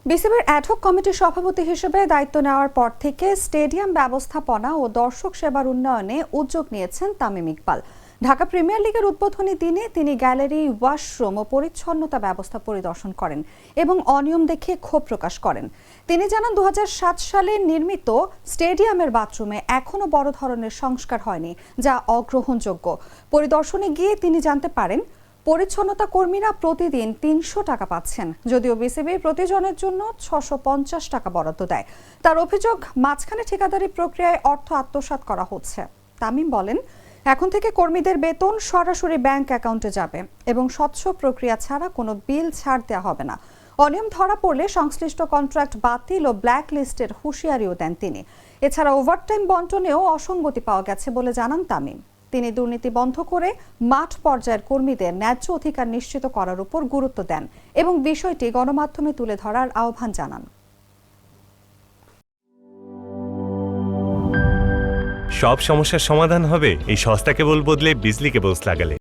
বিসিবির অ্যাডহক কমিটির সভাপতি হিসেবে দায়িত্ব নেওয়ার পর থেকে স্টেডিয়াম ব্যবস্থাপনা ও দর্শক সেবার উন্নয়নে উদ্যোগ নিয়েছেন তামিম ইকবাল। ঢাকা প্রিমিয়ার লিগের উদ্বোধনী দিনে তিনি গ্যালারি, ওয়াশরুম ও পরিচ্ছন্নতা ব্যবস্থা পরিদর্শন করেন এবং অনিয়ম দেখে ক্ষোভ প্রকাশ করেন। তিনি জানান 2007 সালে নির্মিত স্টেডিয়ামের বাথরুমে এখনো বড় ধরনের সংস্কার হয়নি, যা অগ্রহণযোগ্য। পরিদর্শনে গিয়ে তিনি জানতে পারেন পরিচ্ছন্নতা কর্মীরা প্রতিদিন ৩০০ টাকা পাচ্ছেন, যদিও বিসিবি প্রতিজনের জন্য ৬৫০ টাকা বরাদ্দ দেয়। তার অভিযোগ, মাঝখানে ঠিকাদারি প্রক্রিয়ায় অর্থ আত্মসাৎ করা হচ্ছে। তামিম বলেন, এখন থেকে কর্মীদের বেতন সরাসরি ব্যাংক অ্যাকাউন্টে যাবে এবং স্বচ্ছ প্রক্রিয়া ছাড়া কোনো বিল ছাড় দেওয়া হবে না। অনিয়ম ধরা পড়লে সংশ্লিষ্ট কন্ট্রাক্ট বাতিল ও ব্ল্যাক লিস্টের হুঁশিয়ারিও দেন তিনি। এছাড়া ওভারটাইম বন্টনেও অসঙ্গতি পাওয়া গেছে বলে জানান তামিম। তিনি দুর্নীতি বন্ধ করে মাঠ পর্যায়ের কর্মীদের ন্যায্য অধিকার নিশ্চিত করার উপর গুরুত্ব দেন এবং বিষয়টি গণমাধ্যমে তুলে ধরার আহ্বান জানান। সব সমস্যার সমাধান হবে এই সস্তা কেবল বদলে বিজলি কেবলস লাগালে।